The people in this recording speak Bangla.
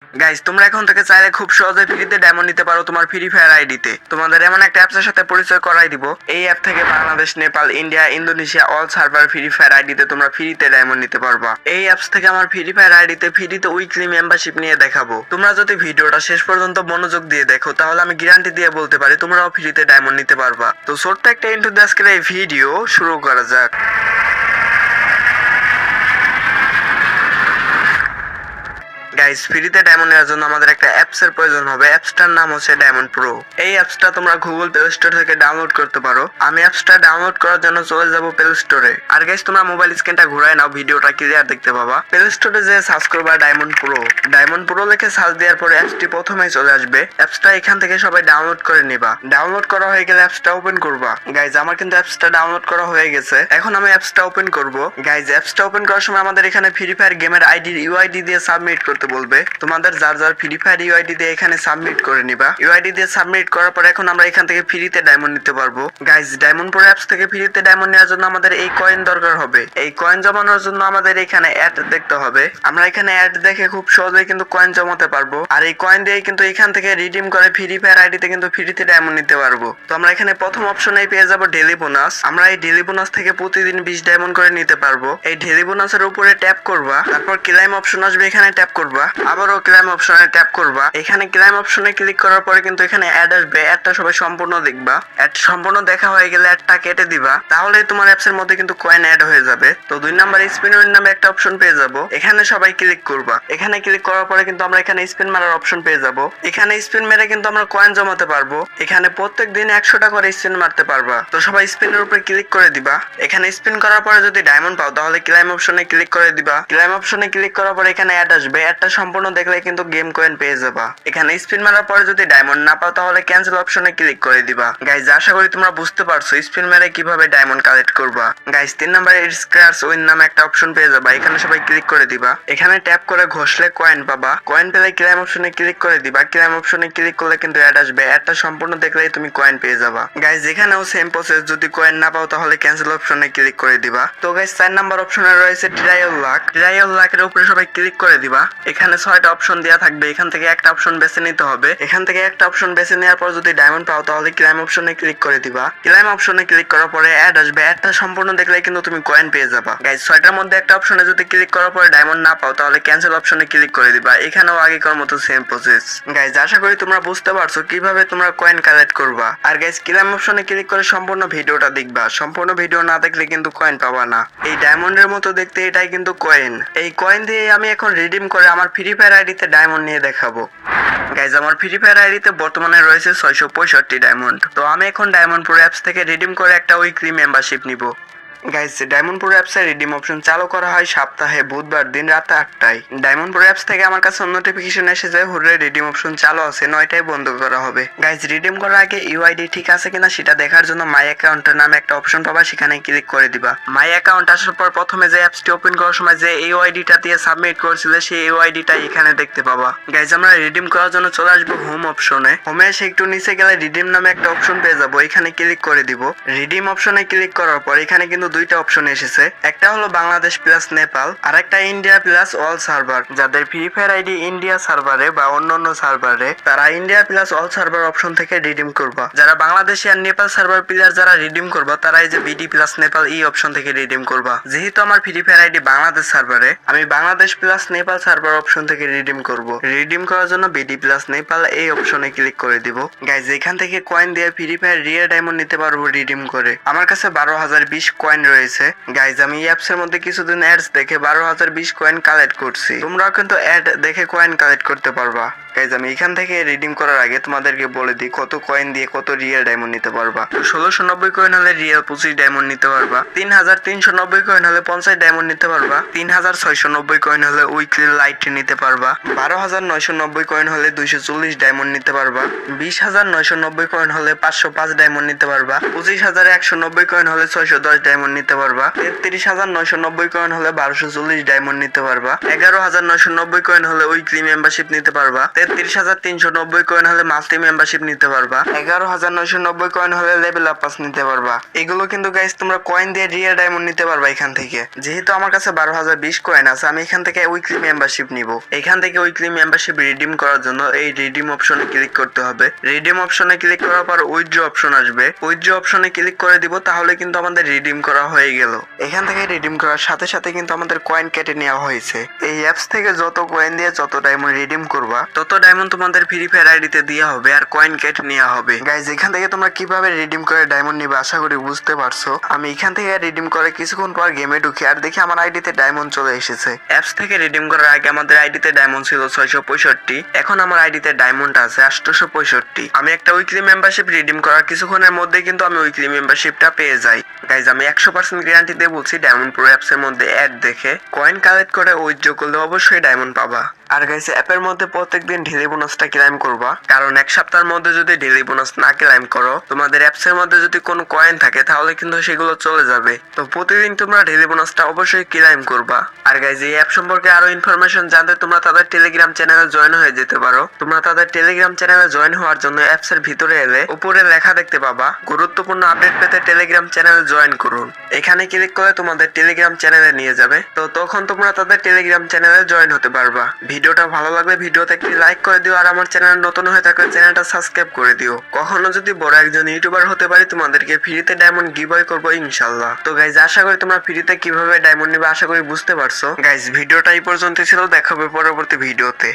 গাইস, তোমরা এখন থেকে চাইলে খুব সহজে ফ্রিতে ডায়মন্ড নিতে পারো তোমার ফ্রি ফায়ার আইডিতে। তোমাদের এমন একটা অ্যাপসের সাথে পরিচয় করাই দিব। এই অ্যাপ থেকে Bangladesh, Nepal, India, Indonesia all server free fire আইডিতে তোমরা ফ্রিতে ডায়মন্ড নিতে পারবা। এই অ্যাপস থেকে আমার ফ্রি ফায়ার আইডিতে ফ্রিতে উইকলি মেম্বারশিপ নিয়ে দেখাবো। তোমরা যদি ভিডিওটা শেষ পর্যন্ত মনোযোগ দিয়ে দেখো তাহলে আমি গ্যারান্টি দিয়ে বলতে পারি তোমরাও ফ্রিতে ডায়মন্ড নিতে পারবা। তো ছোট্ট একটা ইন্ট্রো দিয়ে আজকের এই ভিডিও শুরু করা যাক। গাইস, ফ্রিতে ডায়মন্ড নেওয়ার জন্য আমাদের একটা অ্যাপস এর প্রয়োজন হবে। অ্যাপসটার নাম হচ্ছে ডায়মন্ড প্রো। এই অ্যাপসটা তোমরা গুগল প্লে স্টোর থেকে ডাউনলোড করতে পারো। আমি অ্যাপসটা ডাউনলোড করার জন্য চলে যাব প্লে স্টোরে। আর গাইস, তোমরা মোবাইল স্ক্রিনটা ঘুরায় নাও, ভিডিওটা ক্লিয়ার দেখতে পাবা। প্লে স্টোরে যে সার্চ করবা ডায়মন্ড প্রো। ডায়মন্ড প্রো লিখে সার্চ দেওয়ার পরে অ্যাপসটি প্রথমেই চলে আসবে। অ্যাপসটা এখান থেকে সবাই ডাউনলোড করে নিবা। ডাউনলোড করা হয়ে গেলে অ্যাপসটা ওপেন করবা। গাইস, আমার কিন্তু অ্যাপসটা ডাউনলোড করা হয়ে গেছে। এখন আমি অ্যাপসটা ওপেন করব। গাইস, অ্যাপসটা ওপেন করার সময় আমাদের এখানে ফ্রি ফায়ার গেমের আইডির ইউআইডি দিয়ে সাবমিট করতে বলবে। তোমাদের যার যার ফ্রি ফায়ার ইউআইডি দিয়ে এখানে সাবমিট করে নিবা। ইউআইডি দিয়ে সাবমিট করার পর এখন আমরা এখান থেকে ফ্রিতে ডায়মন্ড নিতে পারবো। গাইস, ডায়মন্ড প্রো অ্যাপস থেকে ফ্রিতে ডায়মন্ড নেওয়ার জন্য আমাদের এই কয়েন দরকার হবে। এই কয়েন জমানোর জন্য আমাদের এখানে অ্যাড দেখতে হবে। আমরা এখানে অ্যাড দেখে খুব সহজেই কিন্তু কয়েন জমাতে পারবো। আর এই কয়েন দিয়ে কিন্তু এখান থেকে রিডিম করে ফ্রি ফায়ার আইডিতে কিন্তু ফ্রিতে ডায়মন্ড নিতে পারবো। তো আমরা এখানে প্রথম অপশনেই পেয়ে যাবো ডেইলি বোনাস। আমরা এই ডেইলি বোনাস থেকে প্রতিদিন 20 ডায়মন্ড করে নিতে পারবো। এই ডেইলি বোনাসের উপরে ট্যাপ করবা, তারপর ক্লাইম অপশন আসবে, এখানে ট্যাপ করবা, আবারও ক্লাইম অপশনে ট্যাপ করবা। এখানে ক্লাইম অপশনে ক্লিক করার পরে কিন্তু এখানে অ্যাড আসবে। অ্যাডটা সবাই সম্পূর্ণ দেখবা। অ্যাড সম্পূর্ণ দেখা হয়ে গেলে অ্যাডটা কেটে দিবা, তাহলে তোমার অ্যাপসের মধ্যে কিন্তু কয়েন অ্যাড হয়ে যাবে। তো 2 নাম্বার স্পিন উইন নামে একটা অপশন পেয়ে যাবো। এখানে সবাই ক্লিক করবা। এখানে ক্লিক করার পরে কিন্তু আমরা এখানে স্পিন মারার অপশন পেয়ে যাবো। এখানে স্পিন মেরে কিন্তু আমরা কয়েন জমাতে পারবো। এখানে প্রত্যেক দিন 100টা করে স্পিন মারতে পারবা। তো সবাই স্পিনের উপরে ক্লিক করে দিবা। এখানে স্পিন করার পরে যদি ডায়মন্ড পাও তাহলে ক্লাইম অপশনে ক্লিক করে দিবা। ক্লাইম অপশনে ক্লিক করার পরে এখানে অ্যাড আসবে। অ্যাডটা সম্পূর্ণ দেখলে কিন্তু গেম কয়েন পেয়ে যাবা। এখানে স্পিন মারার পরে যদি ডায়মন্ড না পাও তাহলে ক্যান্সেল অপশনে ক্লিক করে দিবা। গাইজ, আশা করি তোমরা বুঝতে পারছো স্পিন মেরে কিভাবে ডায়মন্ড কালেক্ট করবা। গাইজ, 3 নাম্বারে স্ক্র্যাচ উইন নামে একটা অপশন পেয়ে যাবা। এখানে সবাই ক্লিক করে দিবা। এখানে ট্যাপ করে ঘষলে কয়েন পাবা। কয়েন পেলে ক্লাইম অপশনে ক্লিক করে দিবা। ক্লাইম অপশনে ক্লিক করলে কিন্তু অ্যাড আসবে। অ্যাডটা সম্পূর্ণ দেখলেই তুমি কয়েন পেয়ে যাবা। গাইজ, এখানেও সেম প্রসেস। যদি কয়েন না পাও তাহলে ক্যান্সেল অপশনে ক্লিক করে দিবা। তো গাইজ, 4 নাম্বার অপশনে রয়েছে ট্রায়াল লাক। ট্রায়াল লাকের উপরে সবাই ক্লিক করে দিবা। এখানে 6টা অপশন দেওয়া থাকবে। এখান থেকে একটা অপশন বেছে নিতে হবে। এখান থেকে একটা অপশন বেছে নেওয়ার পর যদি ডায়মন্ড পাও তাহলে ক্লাইম অপশনে ক্লিক করে দিবা। ক্লাইম অপশনে ক্লিক করার পরে অ্যাড আসবে। অ্যাডটা সম্পূর্ণ দেখলে কিন্তু তুমি কয়েন পেয়ে যাবা। গাইজ, 6টার মধ্যে একটা অপশনে যদি ক্লিক করার পরে ডায়মন্ড না পাও তাহলে ক্যান্সেল অপশনে ক্লিক করে দিবা। এখানেও আগেকার মতো সেম প্রসেস। গাইজ, আশা করি তোমরা বুঝতে পারছো কিভাবে তোমরা কয়েন কালেক্ট করবা। আর গাইজ, ক্লাইম অপশনে ক্লিক করে সম্পূর্ণ ভিডিওটা দেখবা। সম্পূর্ণ ভিডিও না দেখলে কিন্তু কয়েন পাবা না। এই ডায়মন্ডের মতো দেখতে এটাই কিন্তু কয়েন। এই কয়েন দিয়ে আমি এখন রিডিম করে আমার ফ্রি ফায়ার আইডিতে ডায়মন্ড নিয়ে দেখাবো। গাইজ, আমার ফ্রি ফায়ার আইডিতে বর্তমানে রয়েছে 665 ডায়মন্ড। তো আমি এখন ডায়মন্ড প্রো অ্যাপস থেকে রিডিম করে একটা উইকলি মেম্বারশিপ নিব। গাইস, ডায়মন্ড প্রো অ্যাপসের রিডিম অপশন চালু করা হয় সপ্তাহে বুধবার দিন রাত 8টায়। ডায়মন্ড প্রো অ্যাপস থেকে আমার কাছে নোটিফিকেশন এসেছে হুররে রিডিম অপশন চালু আছে, 9টায় বন্ধ করা হবে। গাইস, রিডিম করার আগে ইউআইডি ঠিক আছে কিনা সেটা দেখার জন্য মাই অ্যাকাউন্টের নামে একটা অপশন পাবা, সেখানে ক্লিক করে দিবা। মাই অ্যাকাউন্ট আসার পর প্রথমে যে অ্যাপসটি ওপেন করার সময় যে ইউআইডিটা দিয়ে সাবমিট করেছিল সেই ইউআইডিটা এখানে দেখতে পাবা। গাইস, আমরা রিডিম করার জন্য চলে আসবো হোম অপশনে। হোমে এসে একটু নিচে গেলে রিডিম নামে একটা অপশন পেয়ে যাবো। এখানে ক্লিক করে দিব। রিডিম অপশনে ক্লিক করার পর এখানে কিন্তু 2টা অপশন এসেছে। একটা হলো বাংলাদেশ প্লাস নেপাল, আর একটা ইন্ডিয়া প্লাস অল সার্ভার। যাদের ফ্রি ফায়ার আইডি ইন্ডিয়া সার্ভারে বা অন্যান্য সার্ভারে, তারা India plus all server option থেকে রিডিম করবা। যারা বাংলাদেশি আর নেপাল সার্ভার প্লেয়ার যারা রিডিম করবা তারা এই যে বিডি প্লাস নেপাল এই অপশন থেকে রিডিম করবা। যেহেতু আমার ফ্রি ফায়ার আইডি বাংলাদেশ সার্ভারে, আমি Bangladesh plus Nepal server option থেকে রিডিম করব। রিডিম করার জন্য বিডি প্লাস নেপাল এই অপশনে ক্লিক করে দিব। গাইজ, এখান থেকে কয়েন দিয়ে ফ্রি ফায়ার রিয়েল ডায়মন্ড নিতে পারবো রিডিম করে। আমার কাছে 12,020 কয়েন রয়েছে। গাইজ, আমি এই অ্যাপসের মধ্যে কিছুদিন অ্যাডস দেখে 12,020 কয়েন কালেক্ট করছি। তোমরাও কিন্তু অ্যাড দেখে কয়েন কালেক্ট করতে পারবা। গাইজ, আমি এখান থেকে রিডিম করার আগে তোমাদেরকে বলে দিই কত কয়েন দিয়ে কত রিয়েল ডায়মন্ড নিতে পারবা। 1690 কয়েন হলে রিয়েল 25 ডায়মন্ড নিতে পারবা। 3390 কয়েন হলে 50 ডায়মন্ড নিতে পারবা। 3690 কয়েন হলে উইকলি লাইট নিতে পারবা। 12,990 কয়েন হলে 240 ডায়মন্ড নিতে পারবা। 20,990 কয়েন হলে 505 ডায়মন্ড নিতে পারবা। 25,190 কয়েন হলে 610 ডায়মন্ড নিতে পারবা। 33,990 কয়েন হলে 1240 ডায়মন্ড নিতে পারবা। 11,990 কয়েন হলে উইকলি মেম্বারশিপ নিতে পারবা। 30,390 কয়েন হলে মাল্টি মেম্বারশিপ নিতে পারবা, 11,990 কয়েন হলে লেভেল আপ পাস নিতে পারবা। এগুলো কিন্তু গাইস তোমরা কয়েন দিয়ে রিয়েল ডায়মন্ড নিতে পারবা এখান থেকে। যেহেতু আমার কাছে 12,020 কয়েন আছে, আমি এখান থেকে উইকলি মেম্বারশিপ নিব। এখান থেকে উইকলি মেম্বারশিপ রিডিম করার জন্য এই রিডিম অপশনে ক্লিক করতে হবে। রিডিম অপশনে ক্লিক করার পর উইথড্র অপশন আসবে, উইথড্র অপশনে ক্লিক করে দিব, তাহলে কিন্তু আমাদের রিডিম করা হয়ে গেল। এখান থেকে রিডিম করার সাথে সাথে কিন্তু আমাদের কয়েন কেটে নেওয়া হয়েছে। এই অ্যাপস থেকে যত কয়েন দিয়ে যত ডায়মন্ড রিডিম করবা তত ডায়মন্ড তোমাদের ফ্রি ফায়ার আইডিতে দেওয়া হবে আর কয়েন কেটে নেওয়া হবে। গাইজ এখান থেকে তোমরা কিভাবে রিডিম করে ডায়মন্ড নিবে আশা করি বুঝতে পারছো। আমি এখান থেকে রিডিম করে কিছুক্ষণ পর গেমে ঢুকি আর দেখি আমার আইডিতে ডায়মন্ড চলে এসেছে। অ্যাপস থেকে রিডিম করার আগে আমাদের আইডিতে ডায়মন্ড ছিল 665, এখন আমার আইডিতে ডায়মন্ড আছে 865। আমি একটা উইকলি মেম্বারশিপ রিডিম করার কিছুক্ষণের মধ্যে কিন্তু আমি উইকলি মেম্বারশিপটা পেয়ে যাই। গাইজ আমি 100% গ্যারান্টি দিয়ে বলছি, ডায়মন্ড প্রো অ্যাপস এর মধ্যে অ্যাড দেখে কয়েন কালেক্ট করে উইথড্র করলে অবশ্যই ডায়মন্ড পাবা। আর গাইস অ্যাপের মধ্যে প্রত্যেকদিন ডেইলি বোনাসটা ক্লেম করবা, কারণ এক সপ্তাহের মধ্যে যদি ডেইলি বোনাস না ক্লেম করো, তোমাদের অ্যাপস এর মধ্যে যদি কোনো কয়েন থাকে তাহলে কিন্তু সেগুলো চলে যাবে। তো প্রতিদিন তোমরা ডেইলি বোনাসটা অবশ্যই ক্লেম করবা। আর গাইস এই অ্যাপ সম্পর্কে আরো ইনফরমেশন জানতে তোমরা তাদের টেলিগ্রাম চ্যানেলে জয়েন হয়ে যেতে পারো। তোমরা তাদের টেলিগ্রাম চ্যানেলে জয়েন হওয়ার জন্য অ্যাপস এর ভিতরে এলে উপরে লেখা দেখতে পাবা, গুরুত্বপূর্ণ আপডেট পেতে টেলিগ্রাম চ্যানেলে জয়েন করুন। এখানে ক্লিক করে তোমাদের টেলিগ্রাম চ্যানেলে নিয়ে যাবে, তো তখন তোমরা তাদের টেলিগ্রাম চ্যানেলে জয়েন হতে পারবা। ভিডিওটা ভালো লাগলে ভিডিওতে একটি লাইক করে দিও, আর আমার চ্যানেল নতুন হয়ে থাকলে চ্যানেলটা সাবস্ক্রাইব করে দিও। কখনো যদি বড় একজন ইউটিউবার হতে পারি, তোমাদেরকে ফ্রিতে ডায়মন্ড গিভঅ্যাওয়ে করব ইনশাআল্লাহ। তো গাইজ আশা করি তোমরা ফ্রিতে কিভাবে ডায়মন্ড নিবে আশা করি বুঝতে পারছো। গাইজ ভিডিওটা এই পর্যন্ত ছিল, দেখা হবে পরবর্তী ভিডিওতে।